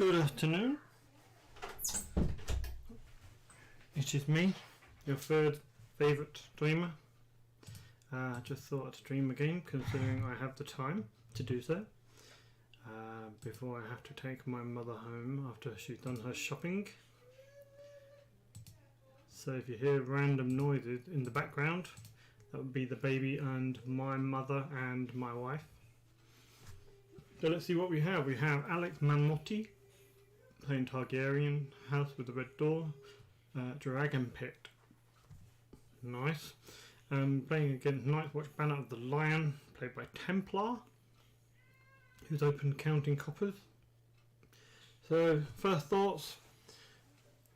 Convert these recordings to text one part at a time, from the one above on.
Good afternoon. It is me, your third favourite streamer. Just thought I'd stream again, considering I have the time to do so. Before I have to take my mother home after she's done her shopping. So if you hear random noises in the background, that would be the baby and my mother and my wife. So let's see what we have. We have Alex Manotti playing Targaryen, House with the Red Door, Dragon Pit. Nice. Playing against Night's Watch Banner of the Lion, played by Templar, who's open counting coppers. So first thoughts,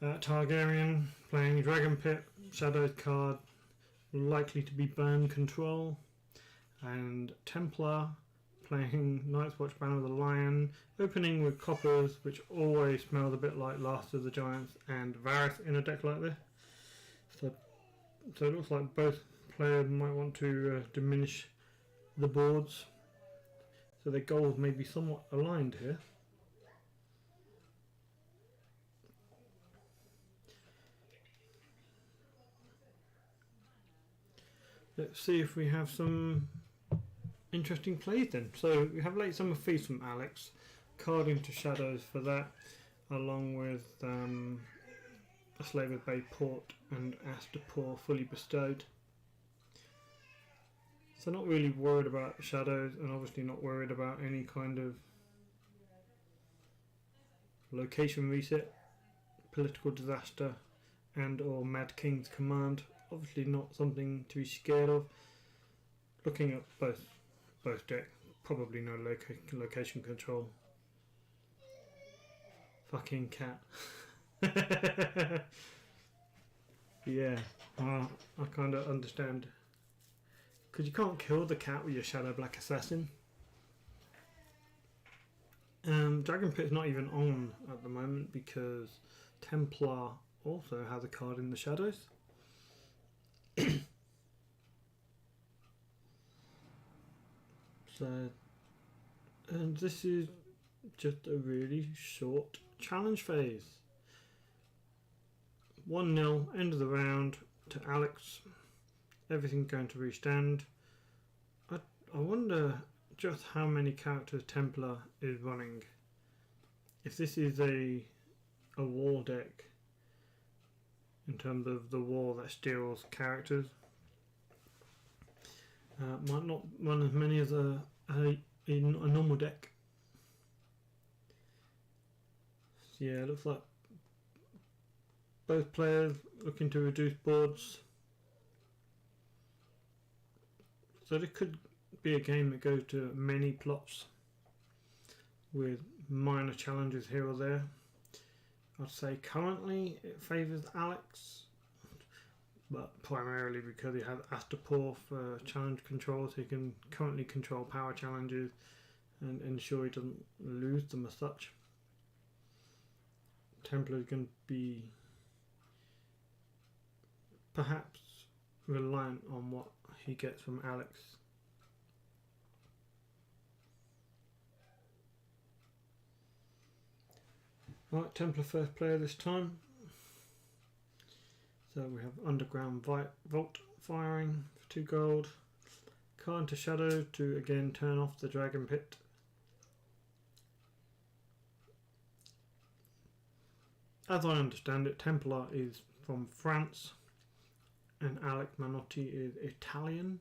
Targaryen playing Dragon Pit, Shadows card, likely to be burn control, and Templar playing Night's Watch Banner of the Lion, opening with coppers, which always smells a bit like Last of the Giants and Varys in a deck like this. So it looks like both players might want to diminish the boards, so their goals may be somewhat aligned here. Let's see if we have some interesting plays then. So we have Late Summer Feast from Alex, card into Shadows for that, along with a Slave Bay Port and Astapor fully bestowed. So not really worried about Shadows, and obviously not worried about any kind of location reset, political disaster, and or Mad King's Command. Obviously not something to be scared of. Looking at both decks, probably no location control. Fucking cat. Yeah, I kind of understand. Because you can't kill the cat with your Shadow Black Assassin. Dragon Pit's not even on at the moment because Templar also has a card in the Shadows. So, and this is just a really short challenge phase. 1-0, end of the round to Alex. Everything's going to restand. I wonder just how many characters Templar is running. If this is a war deck, in terms of the war that steals characters, might not run as many as a normal deck. So yeah, it looks like both players looking to reduce boards. So there could be a game that goes to many plots with minor challenges here or there. I'd say currently it favours Alex, but primarily because he has Astapor for challenge control, so he can currently control power challenges and ensure he doesn't lose them as such. Templar is going to be perhaps reliant on what he gets from Alex. Right, Templar first player this time. So we have Underground Vault firing for 2 gold. Card into Shadow to again turn off the Dragon Pit. As I understand it, Templar is from France and Alex Manotti is Italian.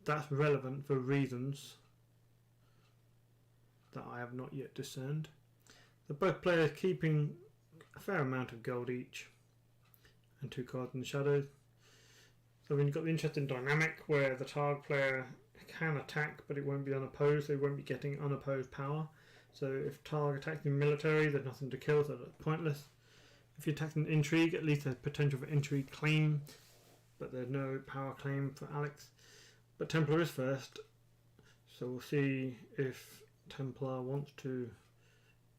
That's relevant for reasons that I have not yet discerned. So both players keeping a fair amount of gold each and 2 cards in the Shadows. So when you've got the interesting dynamic where the target player can attack but it won't be unopposed, so they won't be getting unopposed power. So if target attacks in military, there's nothing to kill, so that's pointless. If you attack in intrigue, at least there's potential for intrigue claim, but there's no power claim for Alex. But Templar is first, so we'll see if Templar wants to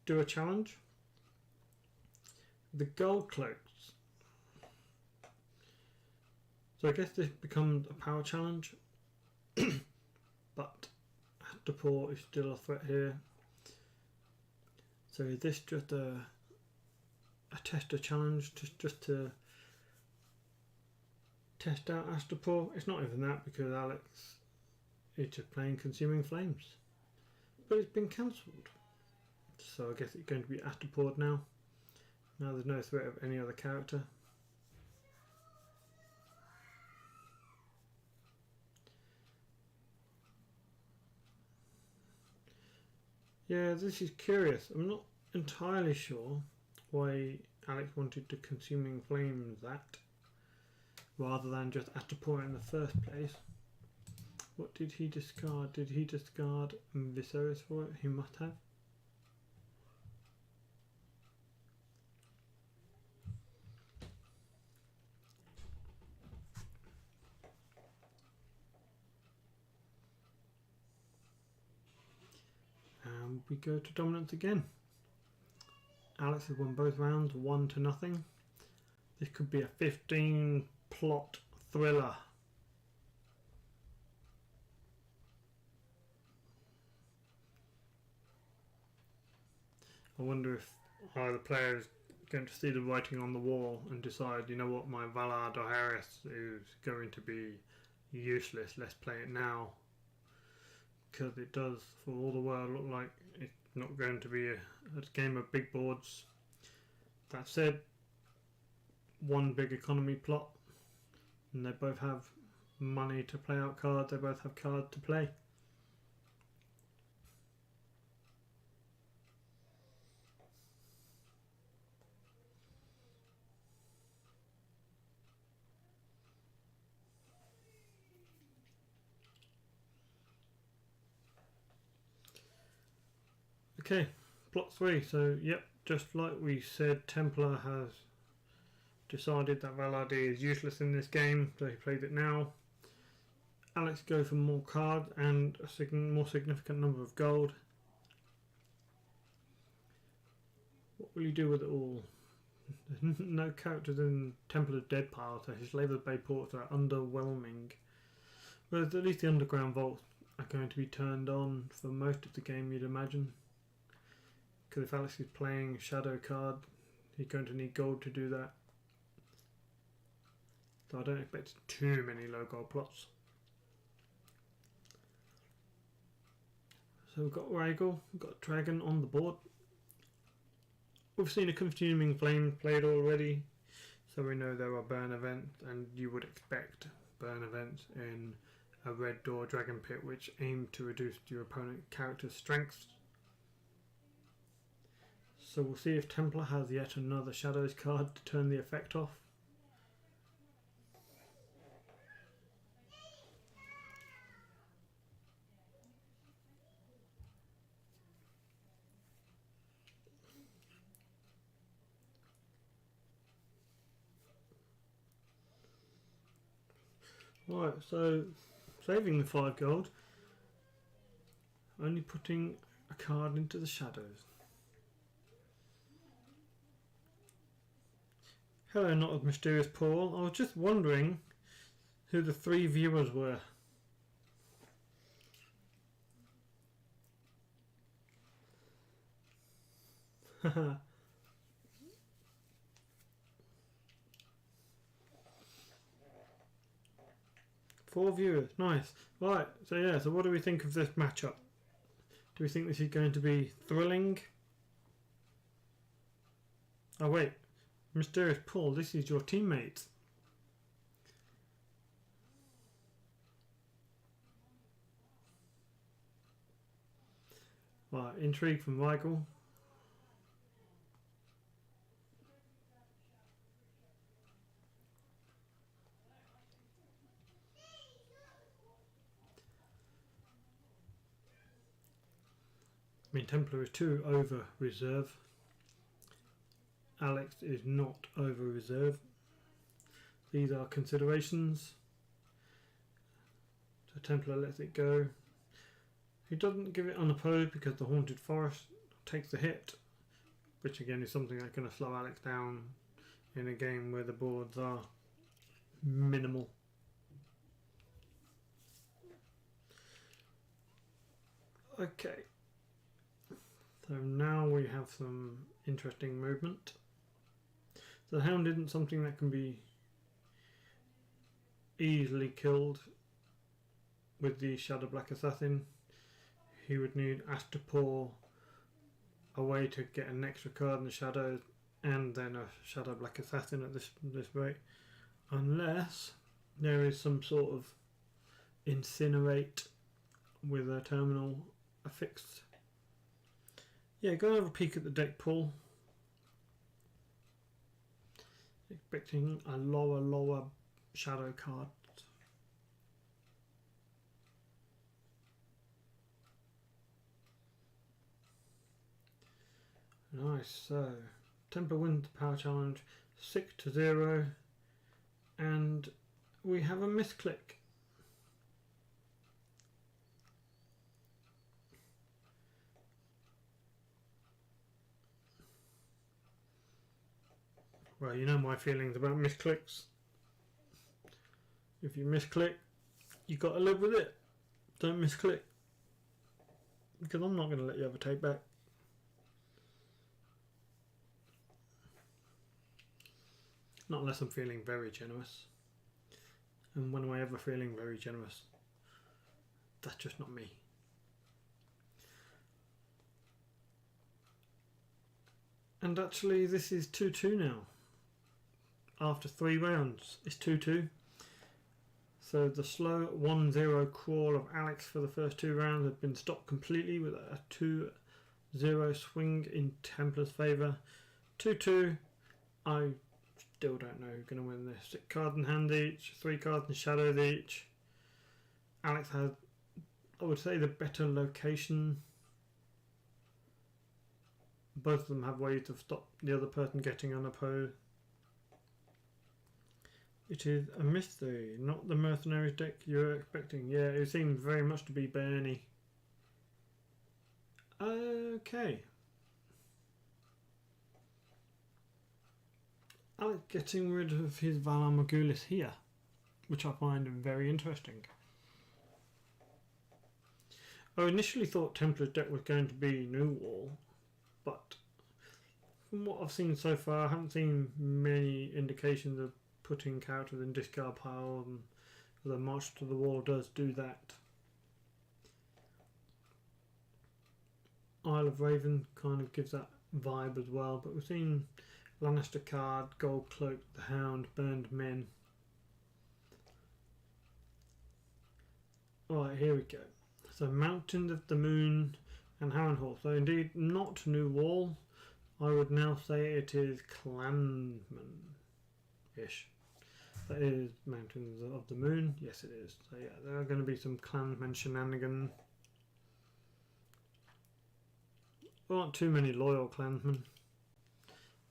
do a challenge. The gold cloaks. So I guess this becomes a power challenge, but Astapor is still a threat here. So is this just a tester challenge just to test out Astapor? It's not even that, because Alex is just playing Consuming Flames. But it's been cancelled. So I guess it's going to be Astapor now. Now there's no threat of any other character. Yeah, this is curious. I'm not entirely sure why Alex wanted to Consuming Flame that rather than just Astapor in the first place. What did he discard? Did he discard Viserys for it? He must have. And we go to dominance again. Alex has won both rounds, 1-0. This could be a 15 plot thriller. I wonder if either player is going to see the writing on the wall and decide, you know what, my Valar Dohaeris is going to be useless, let's play it now. Because it does, for all the world, look like it's not going to be a game of big boards. That said, one big economy plot, and they both have money to play out cards, they both have cards to play. Okay, plot 3. So, yep, just like we said, Templar has decided that Valar is useless in this game, so he played it now. Alex go for more cards and a more significant number of gold. What will you do with it all? There's no characters in Templar's dead pile, so his Slaver Bay ports are underwhelming. Whereas at least the underground vaults are going to be turned on for most of the game, you'd imagine. Because if Alex is playing Shadow card, he's going to need gold to do that. So I don't expect too many low gold plots. So we've got Rhaegal, we've got Dragon on the board. We've seen a Consuming Flame played already, so we know there are burn events, and you would expect burn events in a Red Door Dragon Pit, which aim to reduce your opponent's character's strengths. So we'll see if Templar has yet another Shadows card to turn the effect off. Right, so saving the 5 gold, only putting a card into the Shadows. Hello, not a mysterious Paul. I was just wondering who the 3 viewers were. Haha. 4 viewers, nice. Right, so yeah, so what do we think of this matchup? Do we think this is going to be thrilling? Oh wait, Mysterious Paul, this is your teammate. Right, intrigue from Rhaegal. I mean, Templar is 2 over reserve. Alex is not over reserve. These are considerations. So Templar lets it go. He doesn't give it unopposed because the Haunted Forest takes the hit, which again is something that's going to slow Alex down in a game where the boards are minimal. Okay. So now we have some interesting movement. So the hound isn't something that can be easily killed with the Shadow Black Assassin. He would need Ash to pour a way to get an extra card in the shadows and then a Shadow Black Assassin at this rate, unless there is some sort of incinerate with a terminal affixed. Yeah, go and have a peek at the deck pool. Expecting a lower shadow card. Nice. So Templar wins the power challenge 6-0, and we have a misclick. Well, you know my feelings about misclicks. If you misclick, you got to live with it. Don't misclick, because I'm not going to let you have a take back. Not unless I'm feeling very generous. And when am I ever feeling very generous? That's just not me. And actually this is 2-2 now. After 3 rounds, it's 2-2. So the slow 1-0 crawl of Alex for the first 2 rounds had been stopped completely with a 2-0 swing in Templar's favour. 2-2. I still don't know who's going to win this. 6 cards in hand each, 3 cards in shadows each. Alex has, I would say, the better location. Both of them have ways to stop the other person getting unopposed. It is a mystery, not the mercenaries deck you're expecting. Yeah, it seems very much to be Bernie. Okay. Alex getting rid of his Valar Morghulis here, which I find very interesting. I initially thought Templar's deck was going to be New Wall, but from what I've seen so far, I haven't seen many indications of putting characters in discard pile, and the March to the Wall does do that. Isle of Raven kind of gives that vibe as well, but we've seen Lannister card, Gold Cloak, the Hound, Burned Men. Alright, here we go. So Mountains of the Moon and Harrenhal. So indeed not New Wall. I would now say it is Clansman-ish. That is Mountains of the Moon. Yes, it is. So yeah, there are going to be some Clansman shenanigans. There aren't too many loyal Clansmen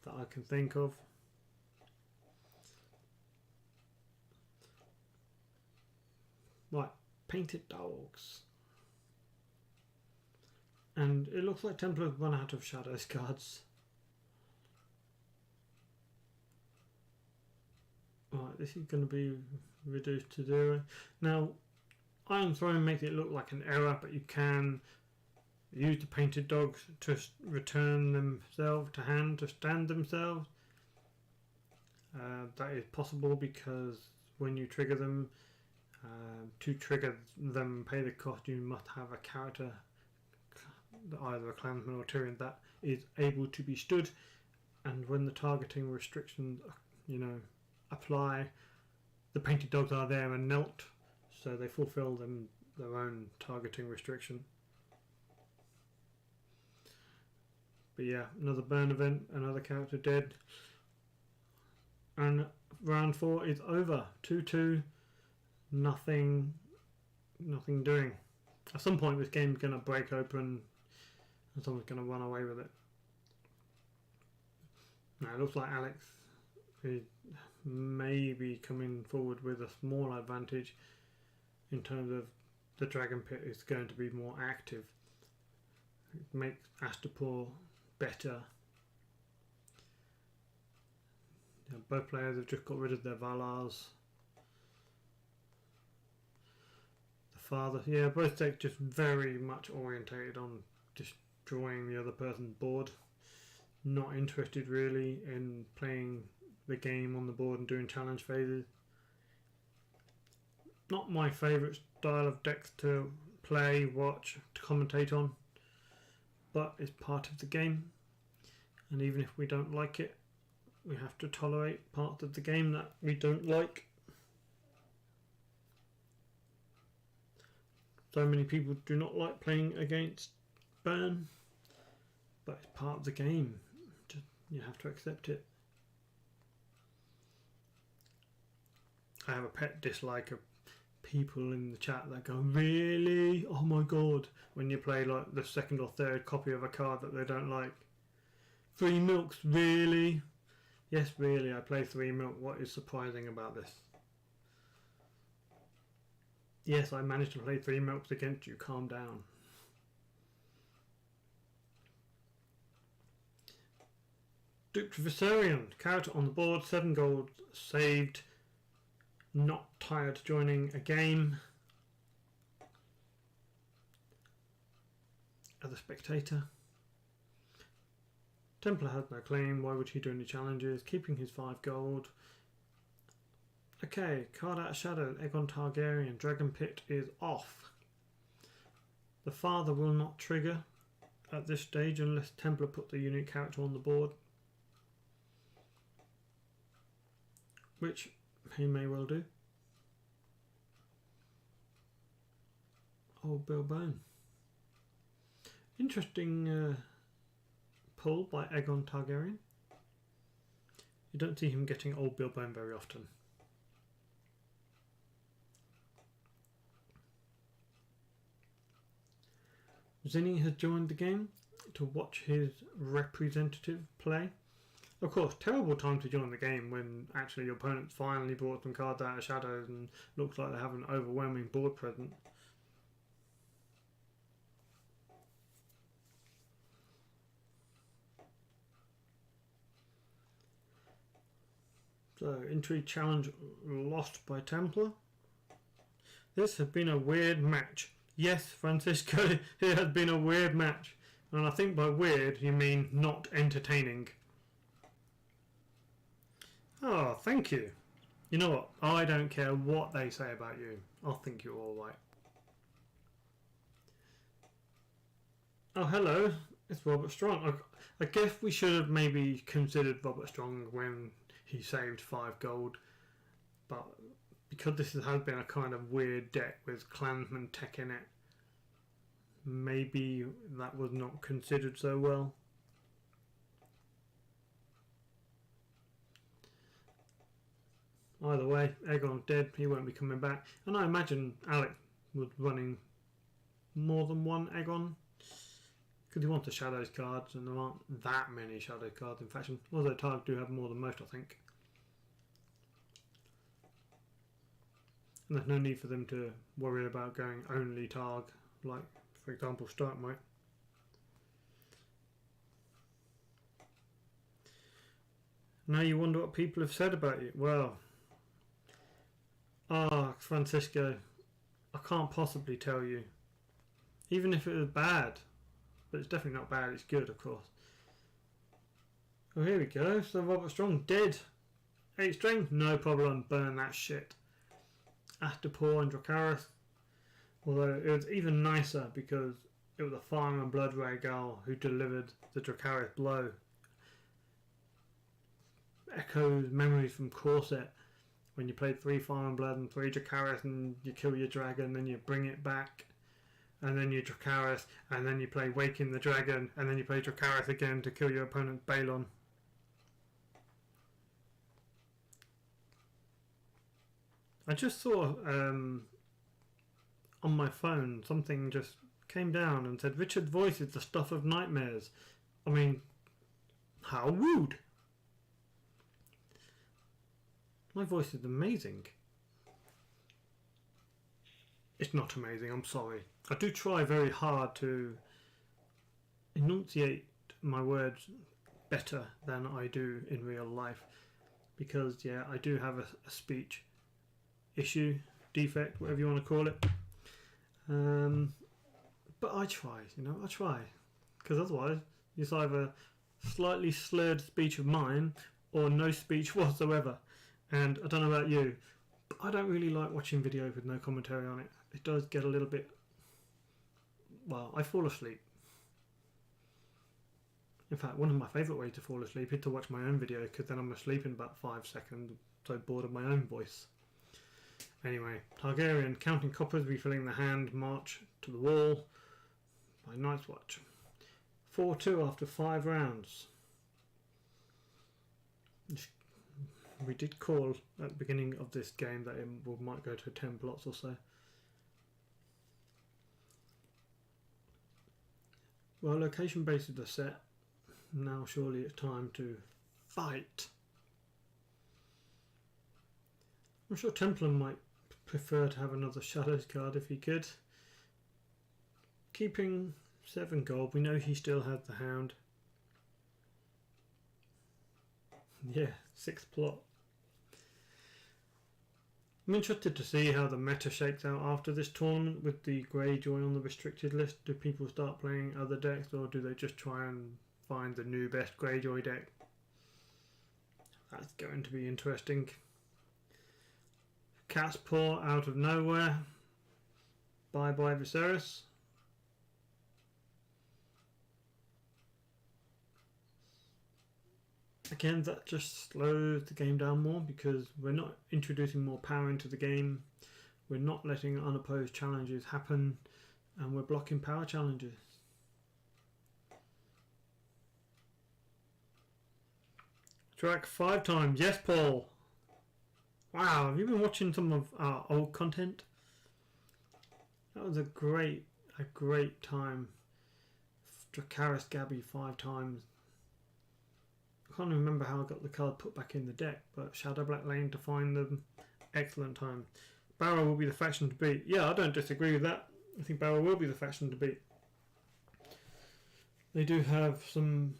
that I can think of. Right, Painted Dogs. And it looks like Templar have run out of Shadows cards. Right, this is going to be reduced to 0. Now, Iron Throne makes it look like an error, but you can use the Painted Dogs to return themselves to hand, to stand themselves. That is possible because when you trigger them, to trigger them pay the cost, you must have a character, either a Clansman or Tyrion, that is able to be stood, and when the targeting restrictions, apply, the Painted Dogs are there and knelt, so they fulfill their own targeting restriction. But yeah, another burn event, another character dead, and round 4 is over. 2-2, nothing doing. At some point this game's going to break open and someone's going to run away with it. Now it looks like Alex is maybe coming forward with a small advantage in terms of the Dragon Pit is going to be more active. It makes Astapor better. Both players have just got rid of their Valars. The Father. Yeah, both decks just very much orientated on destroying the other person's board. Not interested really in playing the game on the board and doing challenge phases. Not my favourite style of decks to play, watch, to commentate on, but it's part of the game, and even if we don't like it, we have to tolerate parts of the game that we don't like. So many people do not like playing against burn, but it's part of the game. You have to accept it. I have a pet dislike of people in the chat that go, really? Oh my god, when you play like the second or third copy of a card that they don't like. 3 milks, really? Yes, really, I play 3 milk. What is surprising about this? Yes, I managed to play 3 milks against you. Calm down. Regents of Westeros, character on the board, 7 gold, saved, not tired joining a game. As a spectator. Templar has no claim, why would he do any challenges? Keeping his 5 gold. Okay, card out of shadow, Aegon Targaryen, Dragon Pit is off. The Father will not trigger at this stage unless Templar put the unique character on the board. Which he may well do. Old Bill Bone. Interesting pull by Aegon Targaryen. You don't see him getting Old Bill Bone very often. Zinni has joined the game to watch his representative play. Of course, terrible time to join the game when actually your opponent's finally brought some cards out of shadows and looks like they have an overwhelming board presence. So, Intrigue Challenge lost by Templar. This has been a weird match. Yes, Francisco, it has been a weird match. And I think by weird you mean not entertaining. Oh, thank you. You know what? I don't care what they say about you. I think you're alright. Oh, hello. It's Robert Strong. I guess we should have maybe considered Robert Strong when he saved 5 gold. But because this has been a kind of weird deck with Clansman tech in it, maybe that was not considered so well. Either way, Aegon's dead, he won't be coming back. And I imagine Alec was running more than one Aegon, because he wants the Shadows cards, and there aren't that many Shadow cards in faction. Although Targ do have more than most, I think. And there's no need for them to worry about going only Targ, like, for example, Stark might. Now you wonder what people have said about you. Well, Francisco, I can't possibly tell you. Even if it was bad. But it's definitely not bad, it's good, of course. Oh, here we go. So Robert Strong, dead. 8 strength, no problem, burn that shit. Astapor and Dracarys. Although it was even nicer because it was a Fire and Blood Rhaegal who delivered the Dracarys blow. Echoes memories from Corset. When you played 3 Fire and Blood and 3 Dracarys and you kill your dragon, then you bring it back, and then you Dracarys, and then you play Waking the Dragon, and then you play Dracarys again to kill your opponent's Balon. I just saw on my phone something just came down and said Richard's voice is the stuff of nightmares. I mean, how rude. My voice is amazing. It's not amazing, I'm sorry. I do try very hard to enunciate my words better than I do in real life. Because, yeah, I do have a speech issue, defect, whatever you want to call it. But I try, I try. Because otherwise, it's either slightly slurred speech of mine or no speech whatsoever. And I don't know about you, but I don't really like watching videos with no commentary on it. It does get a little bit... Well, I fall asleep. In fact, one of my favourite ways to fall asleep is to watch my own video, because then I'm asleep in about 5 seconds, so bored of my own voice. Anyway, Targaryen, counting coppers, refilling the hand, march to the wall by Night's Watch. 4-2 after 5 rounds. We did call at the beginning of this game that it might go to 10 plots or so. Well, location bases are set. Now surely it's time to fight. I'm sure Templar might prefer to have another Shadows card if he could. Keeping 7 gold, we know he still had the Hound. Yeah, 6th plot. I'm interested to see how the meta shakes out after this tournament with the Greyjoy on the restricted list. Do people start playing other decks, or do they just try and find the new best Greyjoy deck? That's going to be interesting. Catspaw out of nowhere. Bye bye Viserys. Again, that just slows the game down more, because we're not introducing more power into the game, we're not letting unopposed challenges happen, and we're blocking power challenges. Track 5 times, yes Paul! Wow, have you been watching some of our old content? That was a great time. Dracarys Gabby 5 times. I can't remember how I got the card put back in the deck, but Shadow Black Lane to find them, excellent time. Barrow will be the faction to beat. Yeah, I don't disagree with that. I think Barrow will be the faction to beat. They do have some...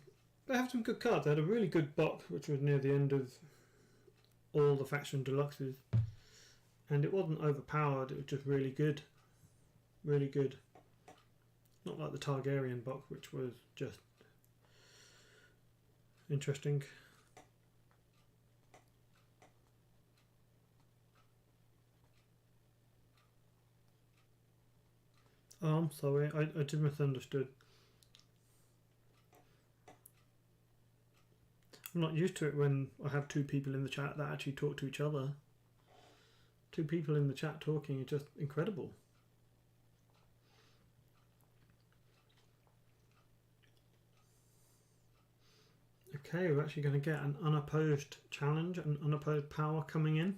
They have some good cards. They had a really good box, which was near the end of all the faction deluxes. And it wasn't overpowered, it was just really good. Really good. Not like the Targaryen box, which was just interesting. Oh, I'm sorry, I did misunderstood. I'm not used to it when I have 2 people in the chat that actually talk to each other. 2 people in the chat talking is just incredible. Okay, we're actually going to get an unopposed challenge, an unopposed power coming in.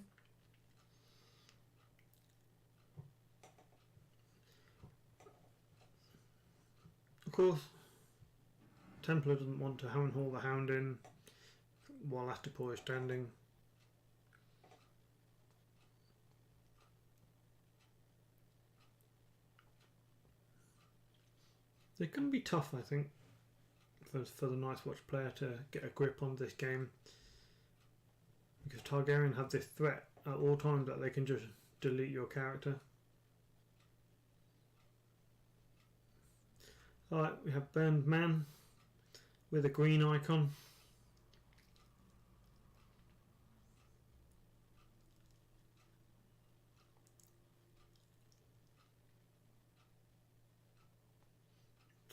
Of course, Templar doesn't want to Hammer Haul the Hound in while Astapor is standing. They're going to be tough, I think, for the Night's Watch player to get a grip on this game, because Targaryen have this threat at all times that they can just delete your character. Alright, we have Burned Man with a green icon.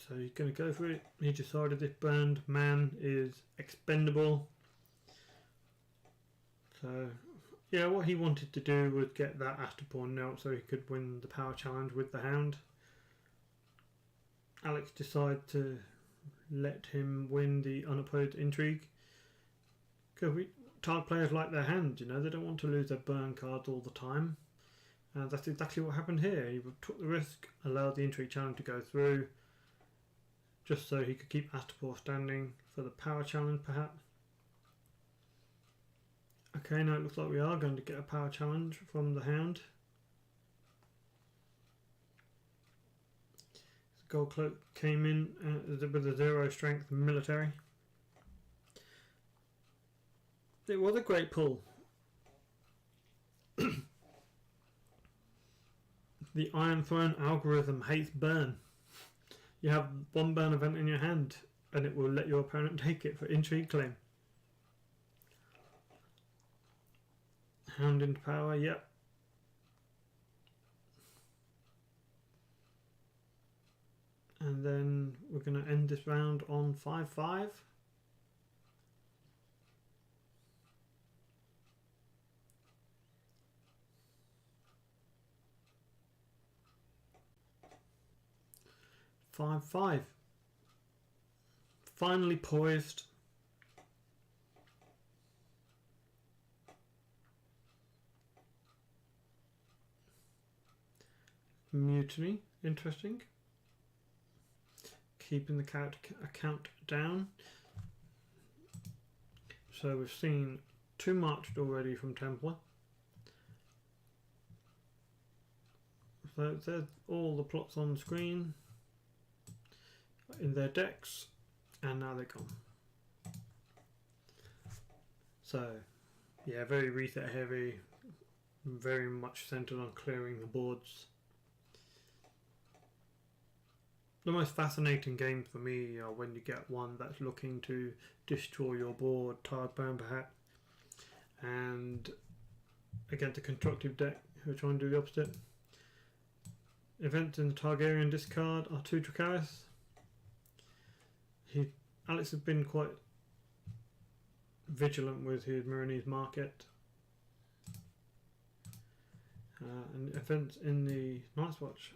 So he's going to go for it. He decided this Burned Man is expendable. So, yeah, what he wanted to do was get that Astapor knelt so he could win the power challenge with the Hound. Alex decided to let him win the unopposed intrigue. Because Targ players like their hand, they don't want to lose their burn cards all the time. And that's exactly what happened here. He took the risk, allowed the intrigue challenge to go through, just so he could keep Astapor standing for the power challenge, perhaps. Okay, now it looks like we are going to get a power challenge from the Hound. The Gold Cloak came in with a 0 strength military. It was a great pull. The Iron Throne algorithm hates burn. You have one burn event in your hand and it will let your opponent take it for intrigue claim. Hound into power, yep. And then we're going to end this round on 5-5. Finally poised. Mutiny, interesting. Keeping the account down. So we've seen 2 marched already from Templar. So there's all the plots on the screen in their decks, and now they're gone. So yeah, very reset heavy, very much centered on clearing the boards. The most fascinating game for me are when you get one that's looking to destroy your board, Targ burn perhaps, and against a constructive deck who are trying to do the opposite. Events in the Targaryen discard are 2 Dracarys. Alex has been quite vigilant with his Myronese market. And events in the Night's Watch.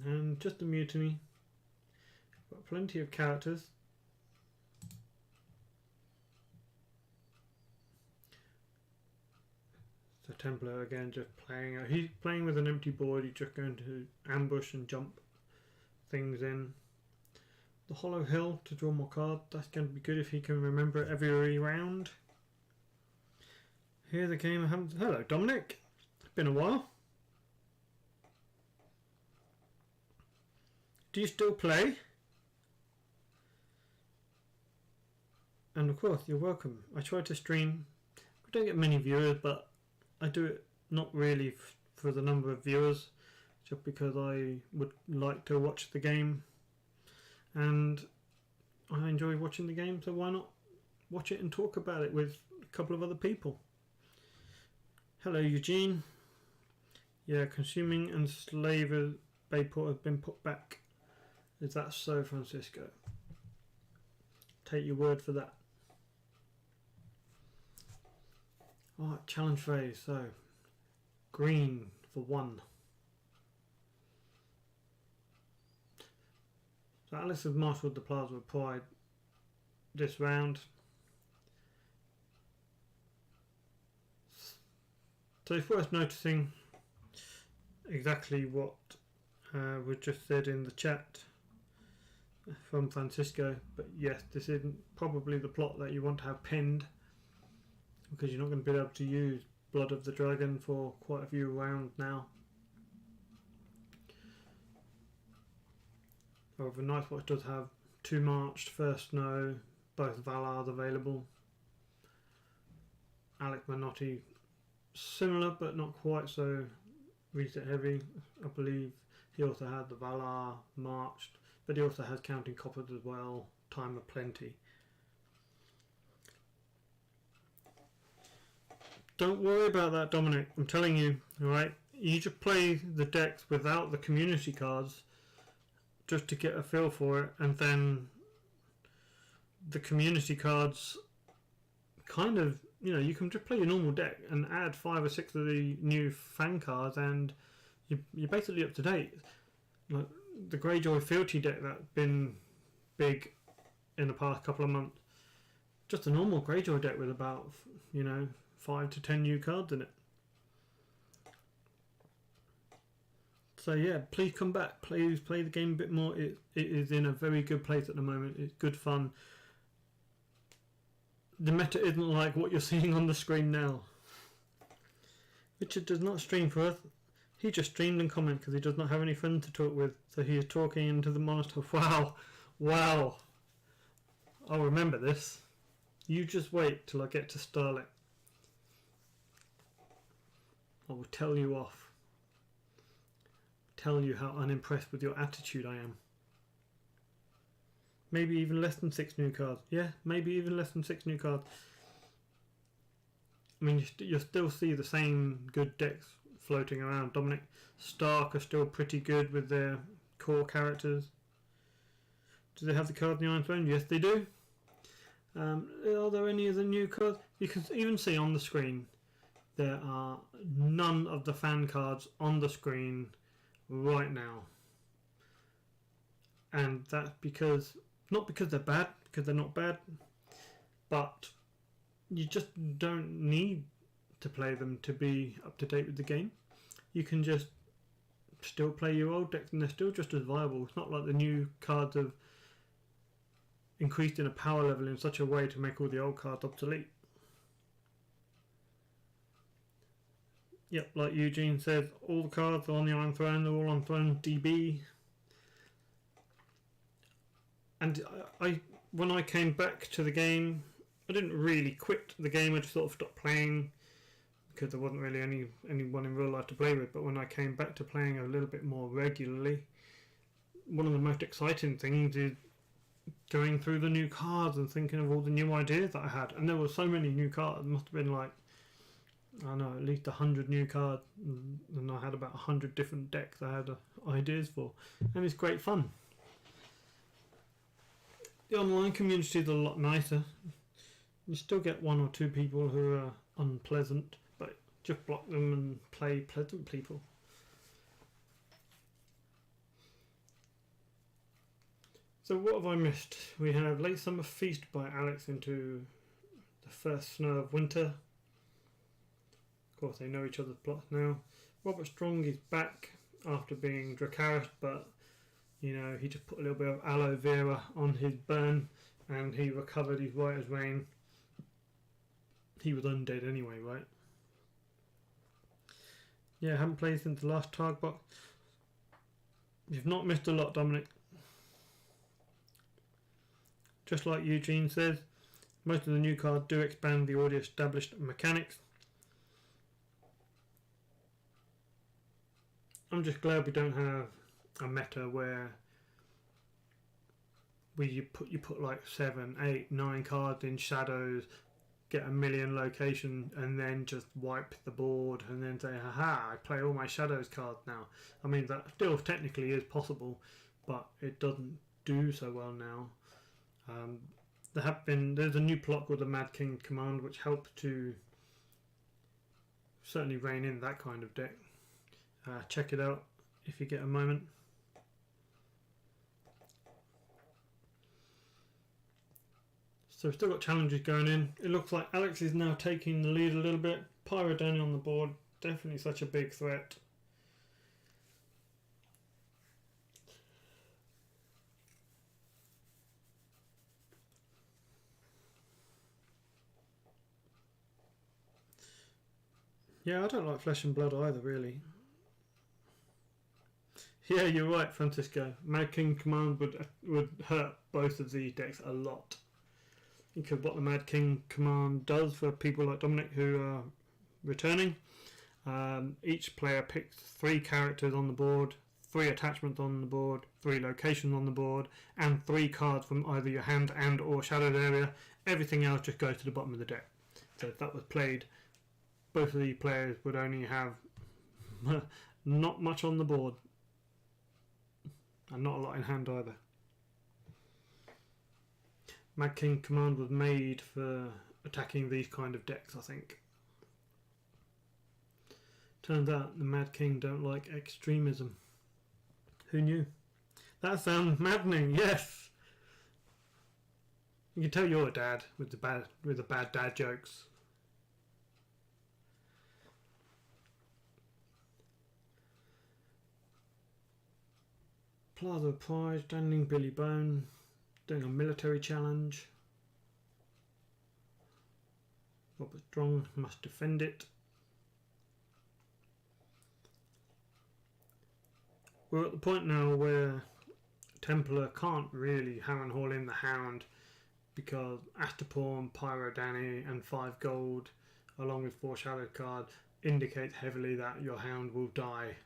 And just a mutiny. Got plenty of characters. So Templar again just playing. He's playing with an empty board. He's just going to ambush and jump things in. The Hollow Hill to draw more cards. That's going to be good if he can remember it every round. Here's a game I haven't. Hello, Dominic. It's been a while. Do you still play? And of course, you're welcome. I try to stream. I don't get many viewers, but I do it not really for the number of viewers, just because I would like to watch the game. And I enjoy watching the game, so why not watch it and talk about it with a couple of other people. Hello, Eugene. Yeah, consuming and slavery Bayport have been put back. Is that so, Francisco? Take your word for that. Alright, challenge phase. So, green for 1. So Alex has marshalled the Plaza of Pride this round. So it's worth noticing exactly what was just said in the chat from Francisco, but yes, this isn't probably the plot that you want to have pinned, because you're not going to be able to use Blood of the Dragon for quite a few rounds now. However, Night's Watch does have 2 marched, first snow, both Valars available. Alec Manotti, similar but not quite so reset heavy. I believe he also had the Valar marched, but he also has Counting Coppers as well, Time of Plenty. Don't worry about that, Dominic. I'm telling you, alright? You just play the decks without the community cards just to get a feel for it, and then the community cards kind of, you know, you can just play your normal deck and add 5 or 6 of the new fan cards and you're basically up to date. Like the Greyjoy Fealty deck that's been big in the past couple of months, just a normal Greyjoy deck with about, you know, 5 to 10 new cards in it. So yeah, please come back. Please play the game a bit more. It is in a very good place at the moment. It's good fun. The meta isn't like what you're seeing on the screen now. Richard does not stream for us. He just streamed and commented because he does not have any friends to talk with. So he is talking into the monitor. Wow. Wow. I'll remember this. You just wait till I get to Starlet. I will tell you off. tell you how unimpressed with your attitude I am. Maybe even less than 6 new cards. Yeah, maybe even less than 6 new cards. I mean, you still see the same good decks floating around. Dominic, Stark are still pretty good with their core characters. Do they have the card in the Iron Throne? Yes, they do. Are there any of the new cards? You can even see on the screen there are none of the fan cards on the screen right now. And that's because, not because they're bad, because they're not bad, but you just don't need to play them to be up to date with the game. You can just still play your old decks and they're still just as viable. It's not like the new cards have increased in a power level in such a way to make all the old cards obsolete. Yep, like Eugene says, all the cards are on the Iron Throne, they're all on Throne DB. And when I came back to the game, I didn't really quit the game, I just sort of stopped playing because there wasn't really anyone in real life to play with. But when I came back to playing a little bit more regularly, one of the most exciting things is going through the new cards and thinking of all the new ideas that I had. And there were so many new cards, it must have been like, I don't know, at least 100 new cards, and I had about 100 different decks I had ideas for, and it's great fun. The online community is a lot nicer. You still get 1 or 2 people who are unpleasant, but just block them and play pleasant people. So what have I missed? We have Late Summer Feast by Alex into the first snow of winter. Of course, they know each other's plots now. Robert Strong is back after being Dracarys, but you know, he just put a little bit of aloe vera on his burn and he recovered his white as rain. He was undead anyway, right? Yeah, I haven't played since the last Targ box. You've not missed a lot, Dominic. Just like Eugene says, most of the new cards do expand the already established mechanics. I'm just glad we don't have a meta where you put like 7, 8, 9 cards in shadows, get a million location, and then just wipe the board and then say, haha, I play all my shadows cards now. I mean, that still technically is possible, but it doesn't do so well now. There's a new plot called the Mad King Command, which helps to certainly rein in that kind of deck. Check it out if you get a moment. So we've still got challenges going in. It looks like Alex is now taking the lead a little bit. Pyro Danny on the board, definitely such a big threat. Yeah, I don't like Flesh and Blood either, really. Yeah, you're right, Francisco. Mad King Command would hurt both of these decks a lot. Because what the Mad King Command does for people like Dominic who are returning, each player picks 3 characters on the board, 3 attachments on the board, 3 locations on the board, and 3 cards from either your hand and or shadowed area. Everything else just goes to the bottom of the deck. So if that was played, both of these players would only have not much on the board. And not a lot in hand either. Mad King Command was made for attacking these kind of decks, I think. Turns out the Mad King don't like extremism. Who knew? That sounds maddening, yes! You can tell you're a dad with the bad dad jokes. Plaza Prize, standing Billy Bone, doing a military challenge. Robert Strong must defend it. We're at the point now where Templar can't really hammer and haul in the Hound because Astaporn, Pyro Danny and 5 gold along with 4 shadowed cards indicate heavily that your Hound will die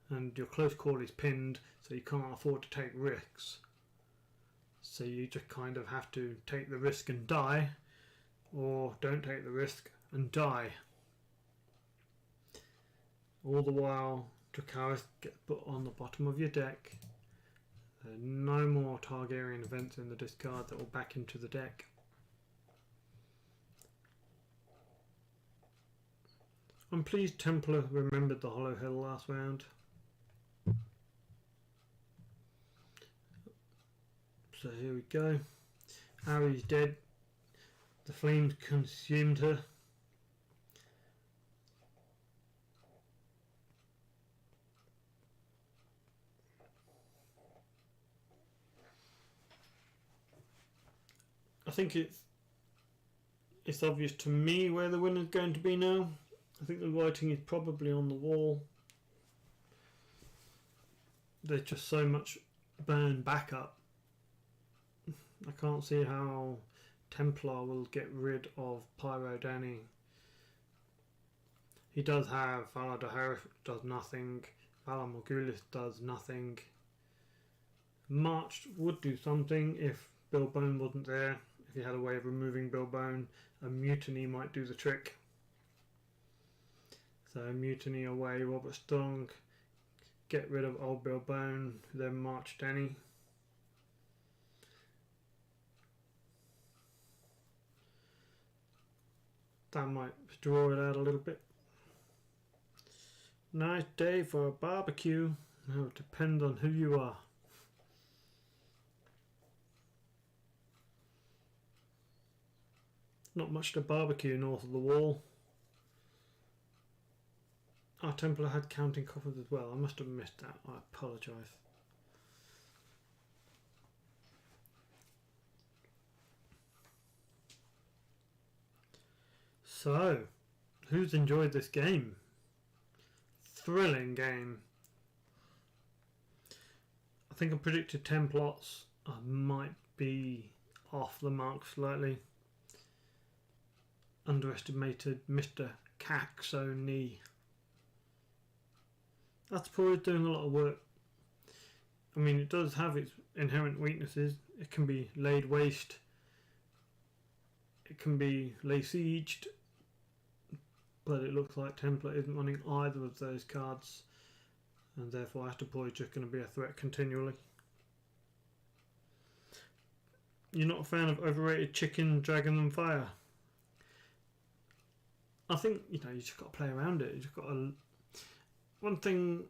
and your close call is pinned, so you can't afford to take risks. So you just kind of have to take the risk and die, or don't take the risk and die. All the while, Dracarys gets put on the bottom of your deck. There are no more Targaryen events in the discard that will back into the deck. I'm pleased Templar remembered the Hollow Hill last round. So here we go. Arryn's dead. The flames consumed her. I think it's obvious to me where the winner's going to be now. I think the writing is probably on the wall. There's just so much burn backup. I can't see how Templar will get rid of Pyro Danny. He does have Valar Dohaeris, which does nothing. Valar Morghulis does nothing. March would do something if Bill Bone wasn't there. If he had a way of removing Bill Bone, a mutiny might do the trick. So mutiny away Robert Strong, get rid of old Bill Bone, then March Danny. That might draw it out a little bit. Nice day for a barbecue. Now it depends on who you are. Not much to barbecue north of the wall. Our Templar had counting coffers as well. I must have missed that. I apologise. So, who's enjoyed this game? Thrilling game. I think I predicted 10 plots. I might be off the mark slightly. Underestimated Mr. CaxxoNE. That's probably doing a lot of work. I mean, it does have its inherent weaknesses. It can be laid waste. It can be lay sieged. But it looks like Templar isn't running either of those cards. And therefore Astapor is just going to be a threat continually. You're not a fan of overrated chicken, dragon and fire? I think, you just got to play around it. You just got to... One thing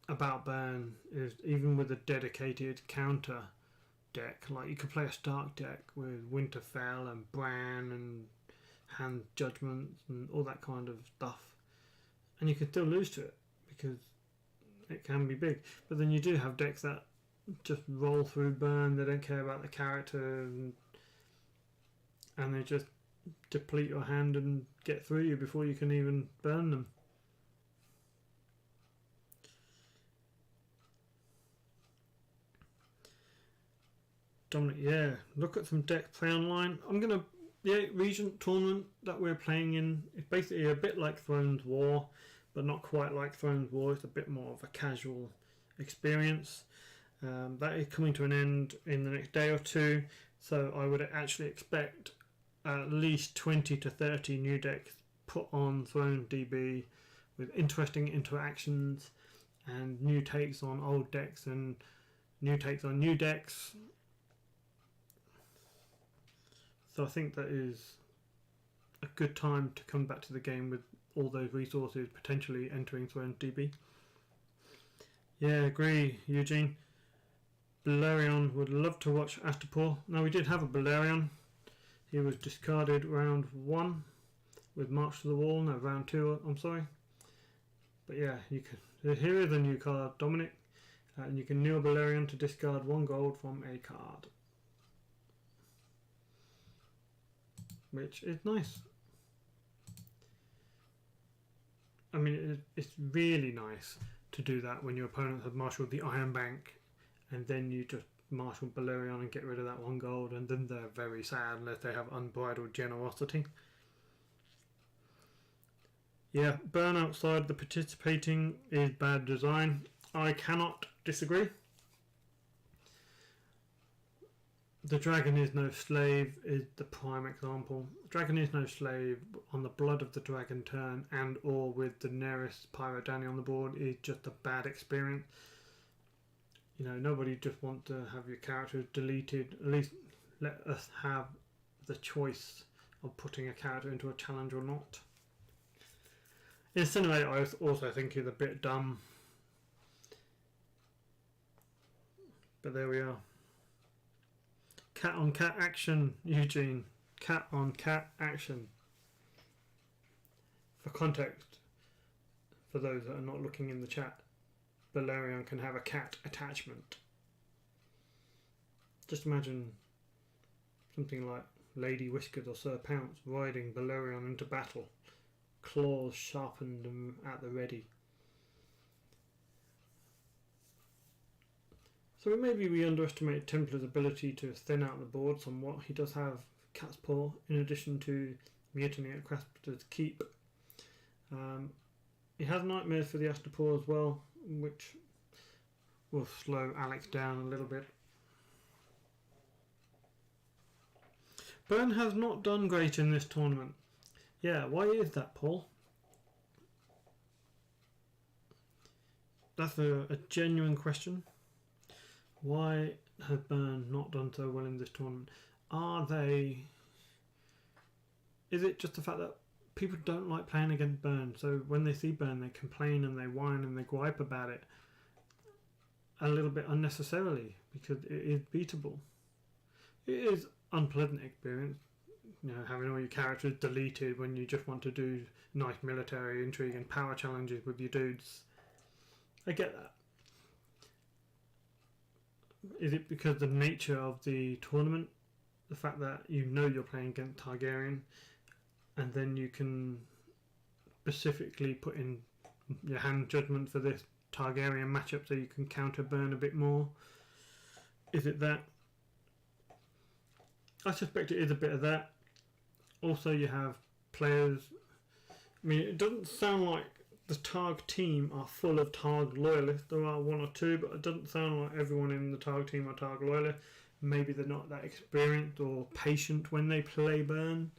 about Burn is even with a dedicated counter deck, like you could play a Stark deck with Winterfell and Bran and Hand Judgments and all that kind of stuff, and you can still lose to it because it can be big. But then you do have decks that just roll through Burn. They don't care about the character, and they just deplete your hand and get through you before you can even burn them. Dominic, yeah, look at some deck play online. The Regent tournament that we're playing in is basically a bit like Thrones War, but not quite like Thrones War. It's a bit more of a casual experience. That is coming to an end in the next day or two, so I would actually expect at least 20 to 30 new decks put on Throne DB with interesting interactions and new takes on old decks and new takes on new decks. So I think that is a good time to come back to the game with all those resources potentially entering Throne DB. Yeah, agree, Eugene. Balerion would love to watch Astapor. Now we did have a Balerion. He was discarded round 1 with March to the Wall. No, round 2, I'm sorry. But yeah, you can. Here is a new card, Dominic. And you can kneel Balerion to discard 1 gold from a card. Which is nice. I mean, it's really nice to do that when your opponent has marshalled the Iron Bank and then you just marshal Balerion and get rid of that 1 gold, and then they're very sad unless they have unbridled generosity. Yeah, burn outside the participating is bad design. I cannot disagree. The dragon is no slave is the prime example. Dragon is no slave on the blood of the dragon turn and or with Daenerys Pyro Dany on the board is just a bad experience. You know, nobody just wants to have your character deleted. At least let us have the choice of putting a character into a challenge or not. Incinerate I also think is a bit dumb. But there we are. Cat on cat action, Eugene. Cat on cat action. For context, for those that are not looking in the chat, Balerion can have a cat attachment. Just imagine something like Lady Whiskers or Sir Pounce riding Balerion into battle, claws sharpened and at the ready. So maybe we underestimate Templar's ability to thin out the board somewhat. He does have Cat's Paw in addition to Mutiny at Craster's Keep. He has Nightmares for the Astapor as well, which will slow Alex down a little bit. Burn has not done great in this tournament. Yeah, why is that, Paul? That's a genuine question. Why has Burn not done so well in this tournament? Is it just the fact that people don't like playing against Burn, so when they see Burn they complain and they whine and they gripe about it a little bit unnecessarily because it is beatable. It is unpleasant experience, you know, having all your characters deleted when you just want to do nice military intrigue and power challenges with your dudes. I get that. Is it because the nature of the tournament, the fact that you know you're playing against Targaryen, and then you can specifically put in your hand judgment for this Targaryen matchup so you can counter Burn a bit more? Is it that? I suspect it is a bit of that. Also, you have players. I mean, it doesn't sound like the Targ team are full of Targ loyalists. There are one or two, but it doesn't sound like everyone in the Targ team are Targ loyalists. Maybe they're not that experienced or patient when they play Burn.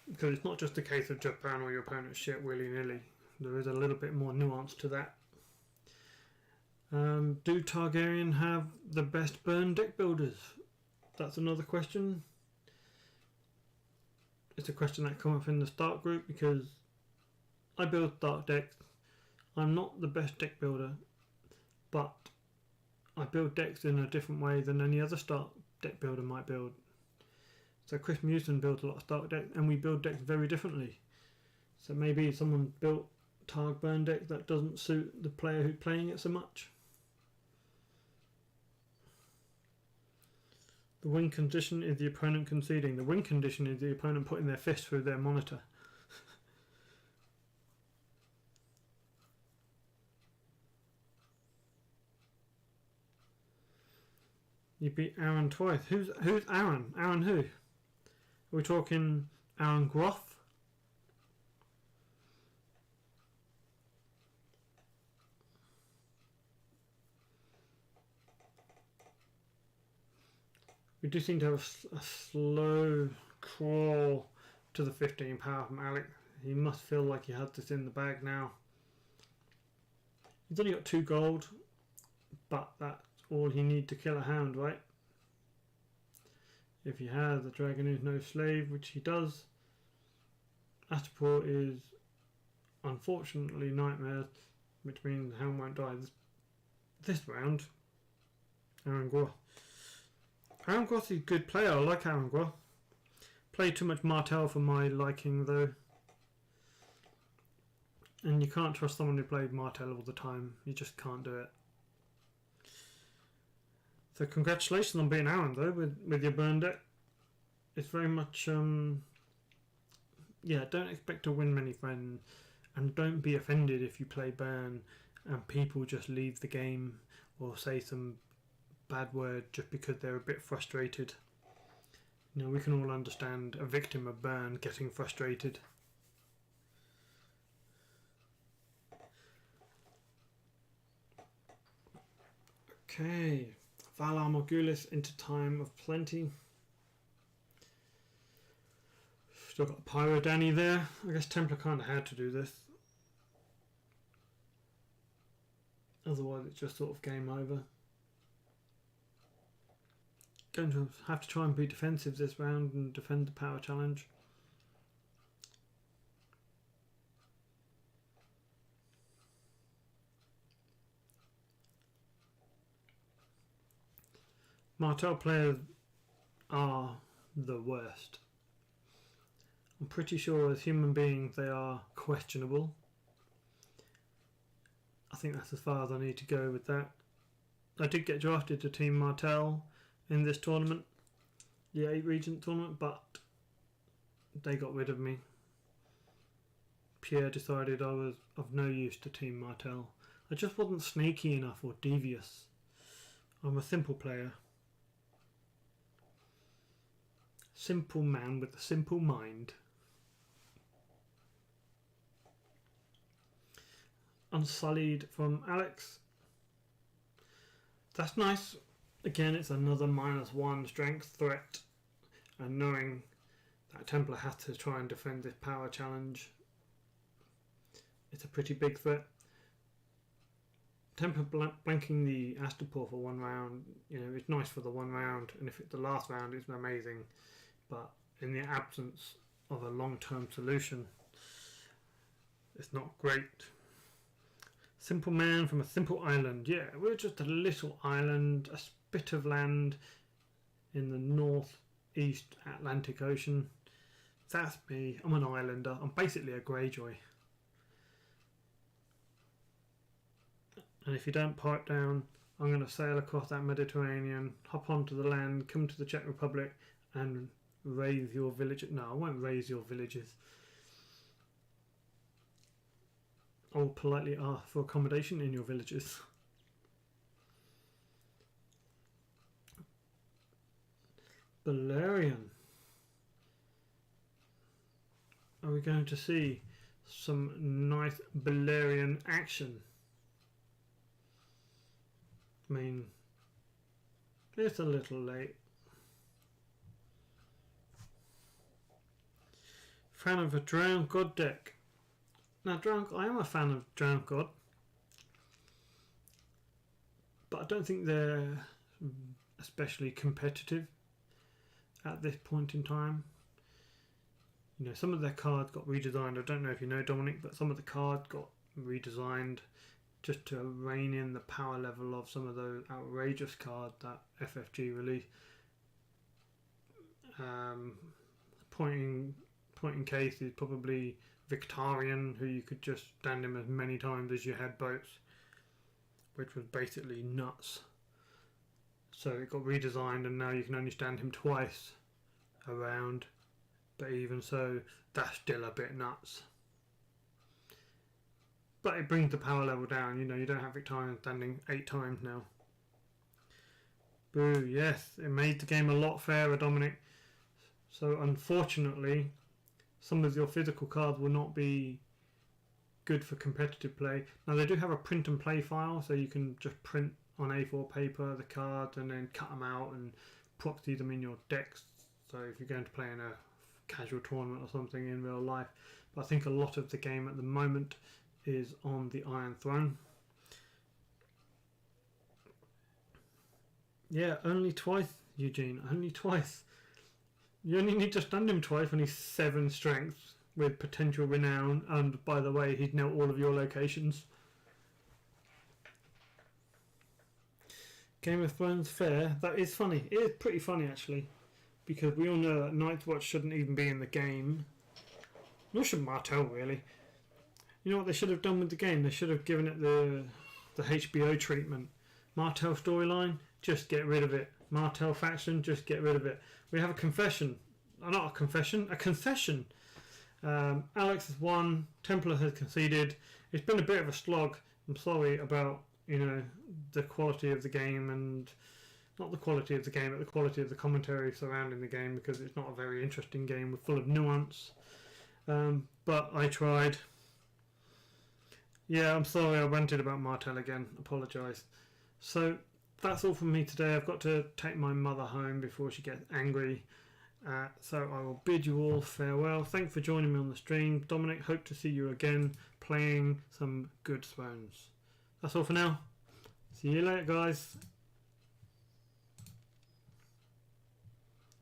Because it's not just a case of just burn all your opponent's shit willy-nilly. There is a little bit more nuance to that. Do Targaryen have the best Burn deck builders? That's another question. It's a question that comes up in the Stark group because I build Stark decks. I'm not the best deck builder, but I build decks in a different way than any other Stark deck builder might build. So Chris Mewson builds a lot of Stark decks and we build decks very differently. So maybe someone built Targ Burn deck that doesn't suit the player who's playing it so much. The win condition is the opponent conceding. The win condition is the opponent putting their fist through their monitor. You beat Aaron twice. Who's Aaron? Aaron who? Are we talking Aaron Groff? We do seem to have a slow crawl to the 15 power from Alex. He must feel like he has this in the bag now. He's only got 2 gold, but that's all he needs to kill a hound, right? If he has the dragon is no slave, which he does. Astapor is unfortunately nightmares, which means the hound won't die this round. Aaron Groff. Aaron Groff is a good player. I like Aaron Groff. Played too much Martell for my liking though. And you can't trust someone who plays Martell all the time. You just can't do it. So congratulations on beating Aaron though with your burn deck. It's very much yeah, don't expect to win many friends and don't be offended if you play burn and people just leave the game or say some bad word just because they're a bit frustrated. You know, we can all understand a victim of burn getting frustrated. Okay, Valar Morghulis into Time of Plenty. Still got Pyro Danny there. I guess Templar kind of had to do this. Otherwise it's just sort of game over. Going to have to try and be defensive this round and defend the power challenge. Martell players are the worst. I'm pretty sure as human beings they are questionable. I think that's as far as I need to go with that. I did get drafted to Team Martell in this tournament, the 8 Regent tournament, but they got rid of me. Pierre decided I was of no use to Team Martell. I just wasn't sneaky enough or devious. I'm a simple player. Simple man with a simple mind. Unsullied from Alex. That's nice. Again, it's another -1 strength threat. And knowing that Templar has to try and defend this power challenge, it's a pretty big threat. Templar blanking the Astapor for 1 round, you know, it's nice for the 1 round, and if it's the last round, it's amazing. But in the absence of a long-term solution, it's not great. Simple man from a simple island. Yeah, we're just a little island, a bit of land in the northeast Atlantic Ocean. That's me. I'm an islander. I'm basically a Greyjoy. And if you don't pipe down, I'm going to sail across that Mediterranean, hop onto the land, come to the Czech Republic, and raise your village. No, I won't raise your villages. I will politely ask for accommodation in your villages. Balerion. Are we going to see some nice Balerion action? I mean, it's a little late. Fan of a Drowned God deck. Now, I am a fan of Drowned God, but I don't think they're especially competitive at this point in time. You know, some of their cards got redesigned. I don't know if you know, Dominic, but some of the cards got redesigned just to rein in the power level of some of those outrageous cards that FFG released. Point in case is probably Victorian, who you could just stand him as many times as you had boats, which was basically nuts. So it got redesigned and now you can only stand him twice around, but even so, that's still a bit nuts. But it brings the power level down. You know, you don't have Victorian standing 8 times now. Boo, yes, it made the game a lot fairer, Dominic. So unfortunately, some of your physical cards will not be good for competitive play. Now they do have a print and play file, so you can just print on A4 paper the cards and then cut them out and proxy them in your decks. So if you're going to play in a casual tournament or something in real life. But I think a lot of the game at the moment is on the Iron Throne. Yeah, only twice, Eugene. Only twice. You only need to stand him twice when he's 7 strength with potential renown, and by the way, he'd know all of your locations. Game of Thrones fair. That is funny. It is pretty funny actually, because we all know that Night's Watch shouldn't even be in the game. Nor should Martell really. You know what they should have done with the game? They should have given it the HBO treatment. Martell storyline, just get rid of it. Martell faction, just get rid of it. We have a confession. Not a confession, a concession. Alex has won. Templar has conceded. It's been a bit of a slog. I'm sorry about, you know, the quality of the game, and not the quality of the game, but the quality of the commentary surrounding the game, because it's not a very interesting game. Full of nuance. But I tried. Yeah, I'm sorry I ranted about Martell again. Apologise. So, that's all from me today. I've got to take my mother home before she gets angry. So I will bid you all farewell. Thanks for joining me on the stream. Dominic, hope to see you again playing some good Thrones. That's all for now. See you later, guys.